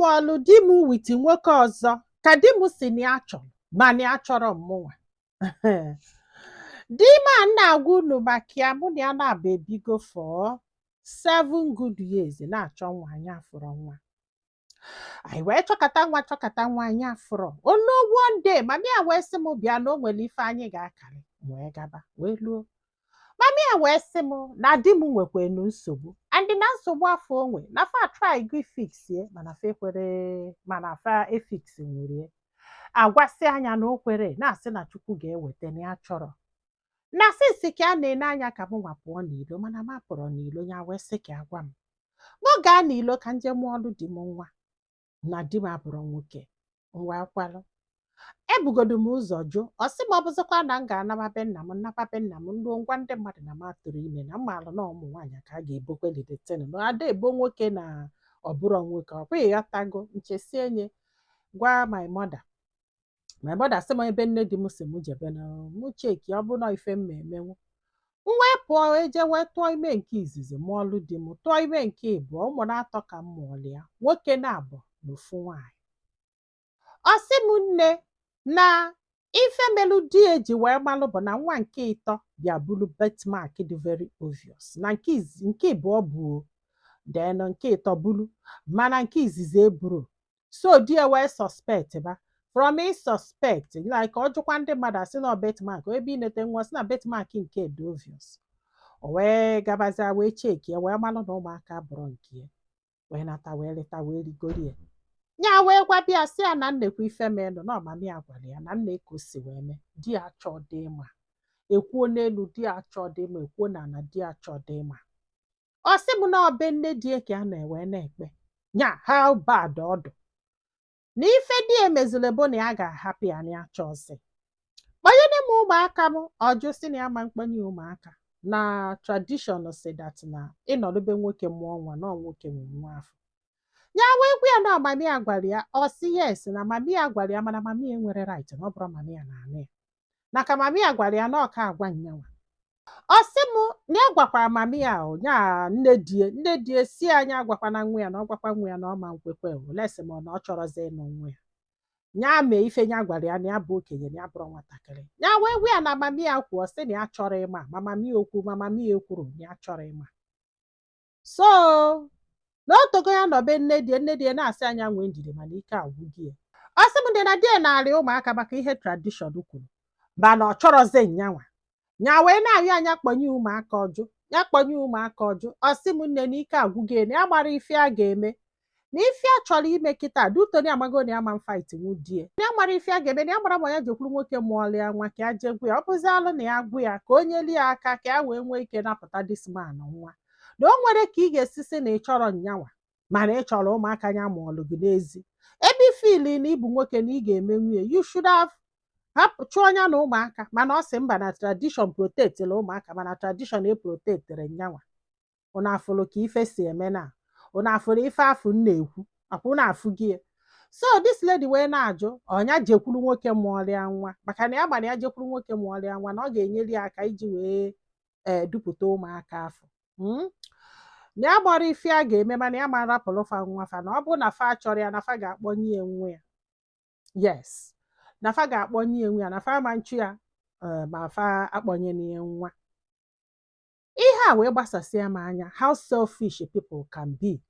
mụọlụ di m witi nwoke ọzọ ka di m si na ya chọrọ mana ya chọrọ mụnwa. Di m a na-agwa unu maka ya, mụ na ya na-aba ebigo for 7 good years na-achọ nwa, anyị afụrọ nwa. Anyị wee chọkata nwa anyị afụrọ. Olu one day mami ya wee sị m bịa na o nwere ife anyị ga-akarị, wee gaba wee luo. Mami ya wee sị m na di m nwekwenu nsogbu, and na nsogbu afọ onwe na fa try go fix ye mana fa ekwere, mana fa efix nwere. Agwasị anya na o kwere, na-asị na Chukwu ga-eweta na ya chọrọ. Na sisi ka a na-ene anya ka m nwa pụọ n'ilo, mana ma pụrụ n'ilo, ya wee sị ka agwa m m gaa n'ilo ka nje mụọ ọlụ di m nwa, na di m abụrụ nwoke. Wee kwalụ, ebugodo m ụzọ jụ, ọ sị m ọ bụzịkwa na m ga-anaba be nna m, nnaba be nna m luo ngwa ndị mmadụ na m atụrụ ime, na mmalụ na ụmụ nwaanyị ka a ga-ebokwe lidetin, na ada ebo nwoke na ọ bụrụ nwoke, ọ bụghị ya tago nchesi enye. Gwa my mother sị m ebe nne di m si m jebe na mụ cheki ọ bụ na ife m emenwu. M wee pụọ eje wee tụọ ime nke izizi mụọlụ di m, tụọ ime nke ịbụọ, ụmụ na-atọ ka m mụọlụ ya, nwoke na-abụ na ofu nwaanyị. Ọ sị m nne na ife melu di eji wee malụ bụ na nwa nke ịtọ bịa bụrụ birthmark dị very obvious, na nke ịbụọ bụ then nke ịtọ bụrụ, mana nke izizi eburu. So di ya wee suspect ba, from a suspect like ọ jụkwa ndị mmadụ asị na birthmark, ebe inete nwa sị na birthmark nke dị obvious. O wee gabaza wee cheki ya wee malụ na ụmụaka bụrụ nke ya, wee nata wee leta wee rigorie. Nya wee gwa bịa sị ya na nnekwu ife menụ na ọmami ya gwara ya na nna eko si wee mee, di ya chọọ dị ma ekwuo n'elu, di ya chọọ dị ma ekwuo na na di ya chọọ dị ma. Ọ sị m na ọbe nne di ka a na-ewe na-ekpe, nya how bad ọdụ na ife di emezile bụ na ya ga-ahapụ ya na ya chọọzi kpọnyere m ụmụaka m. Ọjụ sị na ya ma mkpanye ụmụaka na tradition si that na ịnọdụbe nwoke mụọ nwa na nwoke nwe nwa afọ. Ya wee gwa ya na mami ya gwara ya, ọ sị yes na mami ya gwara ya, mana mami ya nwere right na ọ bụrụ mami ya na-anụ ya, na ka mami ya gwara ya na ọka agwa nyanwa. Ọ sị m na ya gwakwara mami ya nya nne die si anya agwakwana nwa ya na ọ gwakwa nwa ya na ọ ma nkwekwe olesi ma na ọ chọrọzi ịnụ nwa ya. Nya mee ife nya gwara ya na ya bụ okenye na ya bụrụ nwatakịrị. Ya wee gwa ya na mami ya kwuo sị na ya chọrọ ịma, ma mami ya okwu ma mami ya ekwuru na ya chọrọ ịma. So na o togo ya nọbe nne die na-asị anya nwee njide mana ike agwụghị ya. Ọ sị m dị na die na-arị ụmụaka maka ihe tradishọn kwuru, mana ọ chọrọzi nyanwa. Nya wee na-ayọ anya kpọnye ụmụaka ọjụ, ya kpọnye ụmụaka ọjụ. Ọ sị m nne na ike agwụghị na ya mara ife a ga-eme, na ife a chọrọ ime kịta dutoni amago na ya ma fight nwudie, na ya mara ife a ga-eme, na ya mara ma ya jekwuru nwoke mụọlụ ya nwa ka ya jee gwu ya, ọ bụzi alụ na ya gwu ya ka o nyeli ya aka ka ya wee nwee ike napụta this man nwa. Na o nwere ka ị ga-esi sị na ị chọrọ nyanwa mana ị chọrọ ụmụaka ya mụọlụ gị n'ezi, ebe ifili na ịbụ nwoke na ị ga-eme nwunye, you should have hapụ chụọ anya na ụmụaka. Mana ọ sị mba na tradition protektịrị ụmụaka, mana tradition eprotektịrị nyanwa. Unu afụrụ ka ife si eme na unu afụrụ ife afụ na-ekwu akwụ na-afụ gị. So this lady wee na-ajụ ọnya jekwuru nwoke mụọlụ ya nwa, maka na ya gbara ya jekwuru nwoke mụọlụ ya nwa na ọ ga-enyere ya aka iji wee dupụta ụmụaka afọ. Na ya gbara ife a ga-eme, mana ya ma rapụrụ fa nwa fa, na ọ bụrụ na fa chọrọ ya na fa ga-akpọnye ya nwa ya. Yes, na fa ga-akpọnye ya nwa ya, na fa ma nchu ya ma fa akpọnye na ya nwa. Ihe a wee gbasasịa m anya how selfish people can be.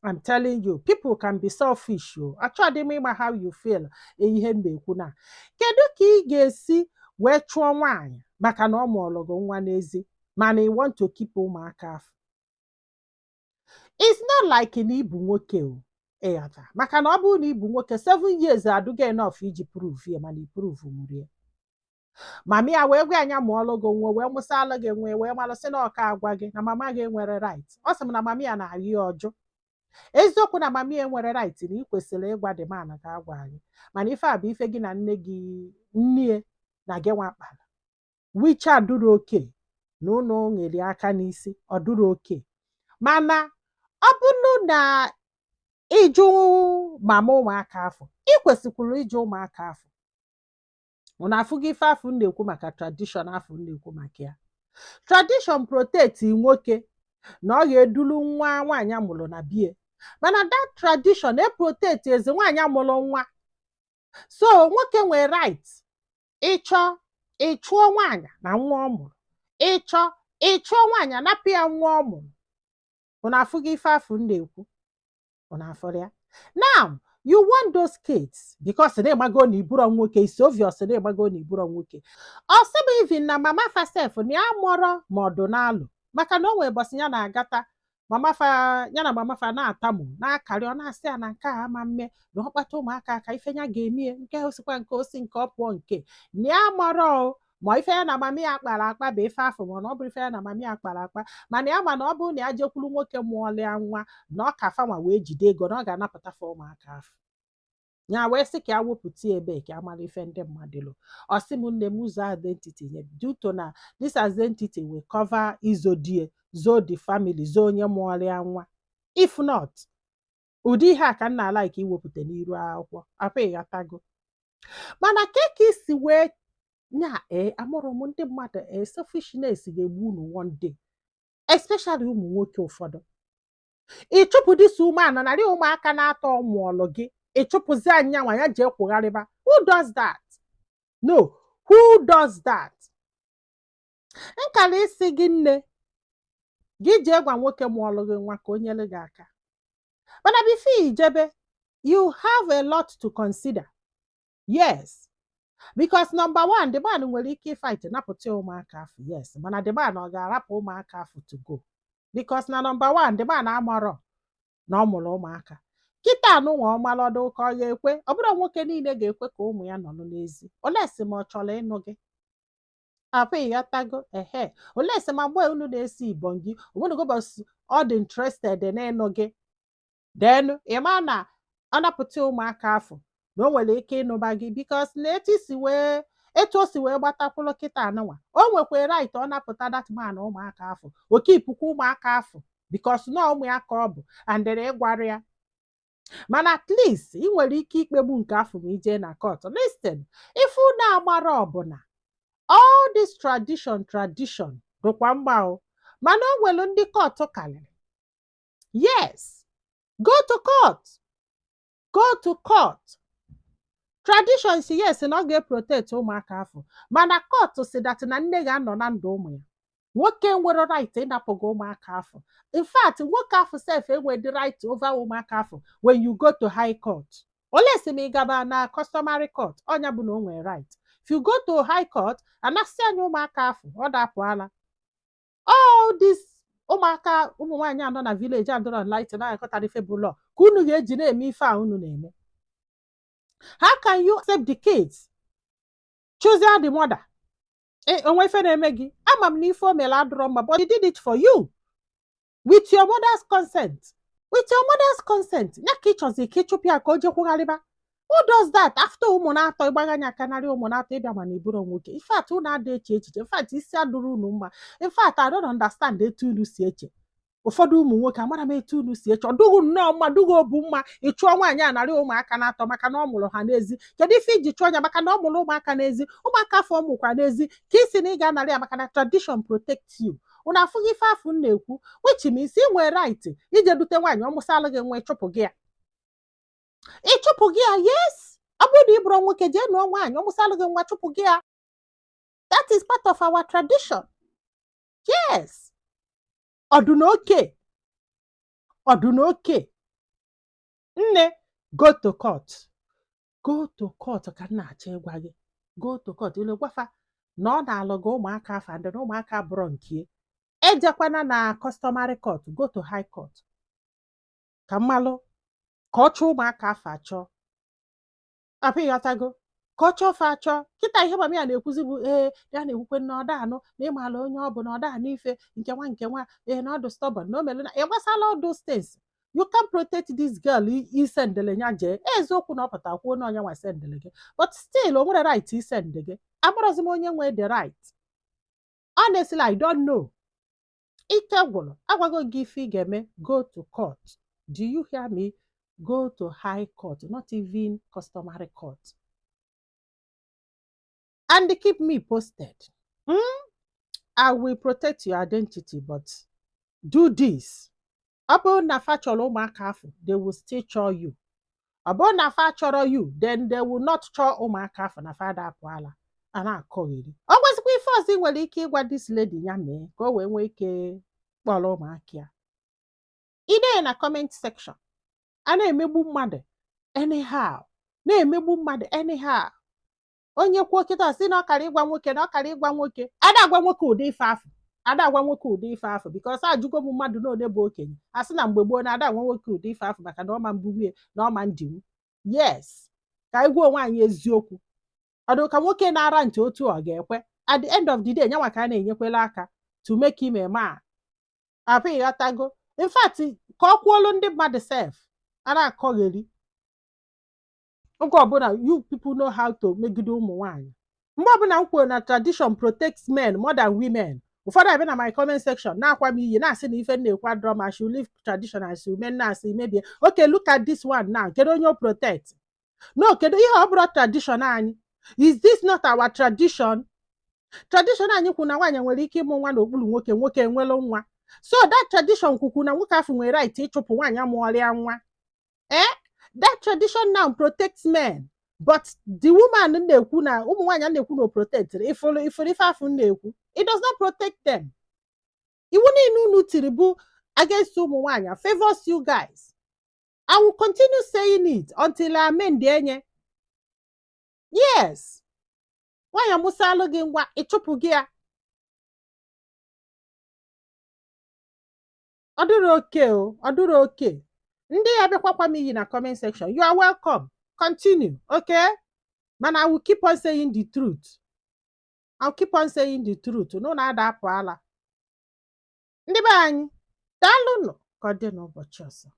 I'm telling you, people can be selfish. Achọghị m ịma how you feel ihe m na-ekwu na kedu ka ị ga-esi wee chụọ nwaanyị maka na ọ mụọlụ gị nwa n'ezi mana you want to keep ụmụaka afọ. It's not like na ịbụ nwoke ịghọta, maka na ọ bụrụ na ịbụ nwoke 7 years adụga enough iji prove ya, mana iprove nwere ya. Mami ya wee gwa anya mụọlụ gị nwa wee mụsalụ gị nwa wee malụ sị na ọka agwa gị na mama gị nwere right. Ọ sị m na mami ya na-arị ọjụ. Eziokwu na mami ya nwere right na ị kwesịrị ịgwa dị mana ka agwa anyị, mana ife a bụ ife gị na nne gị nne na gị nwa kpara, which adụrụ oke na ụnụ nyere aka n'isi ọ dụrụ oke. Mana ọ bụrụ na ịjụ mama ụmụaka afọ, ị kwesịkwuru ịjụ ụmụaka afọ. Unu afụ gị ife afọ na-ekwu maka tradishọn afọ na-ekwu maka ya. Tradishọn protect nwoke na ọ ga-edulu nwa nwaanyị amụrụ na bie mana that tradition protect eze nwaanyị amụrụ nwa. So nwoke nwere right ịchụọ nwaanyị na nwa ọ mụrụ, ịchụọ nwaanyị anapụ ya nwa ọ mụrụ. Unu afụghị ife afụ m na-ekwu? Unu afụrụ ya? Now you want those kids because na ịgbago na iburo nwoke, it's obvious na ịgbago na iburo nwoke. Ọsịbụ even na mama fa sef na ya mụrụ ma ọ dụ n'alụ, maka na o nwere bọsị ya na-agata ya na mama fa na-atamu na-akarị, ọ na-asị ya na nke a ama mme na ọ kpata ụmụaka aka ife ya ga-emie nke osikwa nke osi nke ọ pụọ nke na ya mụrụ ma ife ya na mama ya kpara akpa bụ ife afọ, mana ọ bụrụ ife ya na mama ya kpara akpa, mana ya ma na ọ bụrụ na ya jekwuru nwoke mụọla ya nwa na ọ ka fanwa wee jide ego na ọ ga-anapụta fa ụmụaka afọ. Ya wee sị ka ya wepụta ebe ka amara ife ndị mmadụ lụ. Ọ sị m nne m ụzọ identity nye due to na this identity will cover izodie zoo the family, zoo onye mụọla ya nwa. If not, ụdị ihe a ka m na-ala ike iwepụta n'iru akwụkwọ akwa ịghọtago. Mana ka isi wee nya amụrụ m ndị mmadụ selfishness ga-egbu unu one day, especially ụmụ nwoke ụfọdụ. Ịchụpụ dịsi umeanọ narị ụmụaka na-atọ mụọlụ gị, ịchụpụzi anyanwa ya jee kwụgharịba. Who does that? No, who does that? Nkala isi gị nne gị jee gwa nwoke mụọlụ gị nwa ka o nyere gị aka. Mana before ijebe, you have a lot to consider. Yes, because number one, the man nwere ike fight napụta ụmụaka afọ. Yes, mana the man ọ ga-arapụ ụmụaka afọ to go, because na number one, the man amarọ na ọ mụrụ ụmụaka. Kịta anụnwa ọmalọdụ ka ọ ga-ekwe, ọ bụrụ nwoke niile ga-ekwe ka ụmụ ya nọ n'ezi. Olesi ma ọ chọrọ ịnụ gị apụ ịghọtago. Olesi ma mgbe unu na-esi ibon gị onwenugobos ọ dị interested n'ịnụ gị, then ịma na ọ napụta ụmụaka afọ na o nwere ike ịnụba gị, because na etu o si wee gbatakwụlụ kịta anụnwa, o nwekwa right ọ napụta that man ụmụaka afọ, oke ipukwa ụmụaka afọ because na ụmụ ya ka ọ bụ andịrị ịgwara ya. Mana at least ị nwere ike ikpegbu nke afọ ma ije na court. Listen, ife unu agbara ọbụna all this tradition dụkwa mma o, mana o nwere ndị court karịrị. Yes, go to court. Tradition si yes na ọ ga-protect ụmụaka afọ, mana court si that na nne ga-anọ na ndụ ụmụ ya. Nwoke nwere right ịnapụ gị ụmụaka afọ. In fact, nwoke afọ sef enwe the right over ụmụaka afọ when you go to high court. Olesi ma ị gaba na customary court, ọnya bụ na o nwere right. If you go to high court, anasị anya ụmụaka afọ, ọ dapụala. All this ụmụaka ụmụ nwaanyị anọ na village adọrọ light na-akọtara ife bụ law ka unu ga-eji na-eme ife a unu na-eme. How can you accept the kids? Choose the mother. Onwe ife na-eme gị, ama m na ife o mere adọrọ mma, but he did it for you with your mother's consent. With your mother's consent. Ya ka ịchọzi ka ịchụpụ ya ka o jee kwụgharịba. Who does that? After ụmụ na-atọ ịgbaganya aka narị ụmụ na-atọ ịbịa mana iburo nwoke. In fact, unu ada eche echiche. In fact, isi adụrụ unu mma. In fact, I don't understand etu unu si eche. Ụfọdụ ụmụ nwoke amara m etu unu si eche. Ọ dụghị nnọọ mma, dụghị obu mma ịchụọ nwaanyị a narị ụmụaka na-atọ maka na ọ mụrụ ha n'ezi. Kedu ife iji chụọ ya maka na ọ mụrụ ụmụaka n'ezi? Ụmụaka afọ ọ mụkwa n'ezi ka isi na ị ga-anarị ya maka na tradition protect you. Unu afụghị ife afụ m na-ekwu, which means ị nwere right ije dute nwaanyị ọ mụsalụ gị nwa ịchụpụ gị ya. Ịchụpụ gị ya, yes. Ọ bụrụ na ị bụrụ nwoke jee nụọ nwaanyị ọ mụsalụ gị nwa chụpụ gị ya. That is part of our tradition. Yes. Ọdụnoke. Nne, go to court. Go to court ka m na-achọ ịgwa gị. Go to court. Ilu gwafa na ọ na-alụ gị ụmụaka afọ and na ụmụaka bụrụ nke. Ejekwana na customary court, go to high court. Ka mmalụ ka ọ chọọ ụmụaka afọ achọ. Apụ ịghọtago? Ka ọ chọọ fa achọ. Kịta ihe mama ya na-ekwuzi bụ ya na-ekwukwe na ọ da anụ na ịmala onye ọ bụ na ọ da anụ ife nke nwa na ọ dị stubborn na o mere na gbasala all those things. You can protect this girl isendele nya jee. Eziokwu na ọ pụta kwuo na onye nwa sendele gị, but still o nwere right isende gị. Amarozi m onye nwe the right. Honestly, I don't know. Ike gwụrụ, agwago gị ife ị ga-eme, go to court. Do you hear me? Go to high court, not even customary court. And keep me posted. I will protect your identity, but do this. ọ bụrụ na fa chọrọ ụmụaka afọ they will still chọọ you. Ọ bụrụ na fa chọrọ you then they will not chọọ ụmụaka afọ na fa dapụala a na-akọgheri. Ọ gwazikwa ife ọzọ ị nwere ike ịgwa this lady ya mee ka o wee nwee ike kpọrọ ụmụaka ya. Ide na comment section a na-emegbu mmadụ anyhow, na-emegbu mmadụ anyhow. Onye kwuo kịta sị na ọ kara ịgwa nwoke na ọ kara ịgwa nwoke, ada agwa nwoke ụdị ife afọ, ada agwa nwoke ụdị ife afọ because ajụgo m mmadụ na onye bụ okenye a sị na mgbe gboo na ada agwa nwoke ụdị ife afọ maka na ọma mbughe na ọma ndinwu. Yes, ka anyị gwa onwe anyị eziokwu. Ọdụ ka nwoke na-ara ntị otu ọ ga-ekwe at the end of the day nyanwa ka a na-enyekwela aka to make him a man. Apụ ịghọtago. In fact, ka ọ kwuolu ndị mmadụ sef a na-akọgheri. Oge ọbụla you people know how to megide ụmụ nwaanyị. Mgbe ọbụla m kwuo na tradition protects men more than women, ụfọdụ abịa na my comment section na-akwa m iyi na-asị na ife na-ekwu adọrọ ma should leave tradition as women na-asị mebie. Okay, look at this one now. Kedu onye o protect? No, kedu ihe ọ bụrụ tradition anyị? Is this not our tradition? Tradition anyị kwu na nwaanyị nwere ike ịmụ nwa n'okpuru nwoke, nwoke enwelu nwa. So that tradition kwukwu na nwoke afọ nwere right ịchụpụ nwaanyị amụọrịa nwa. That tradition now protects men, but the woman na-ekwu na ụmụ nwaanyị na-ekwu na o protect ifuru ife afọ na-ekwu, it does not protect them. Iwu niile unu tiri bụ against ụmụ nwaanyị favors you guys. I will continue saying it until I amend enye. Yes. Nwaanyị amụsalụ gị ngwa ịchụpụ gị ya. Ọ dịrị oke o, ọ dịrị oke. Ndị ya bịakwakwa m iyi na comment section, you are welcome. Continue, okay? Man, I will keep on saying the truth. I'll keep on saying the truth. No na-ada apụ ala. Ndị be anyị, daalụnụ ka ọ dị n'ụbọchị ọzọ.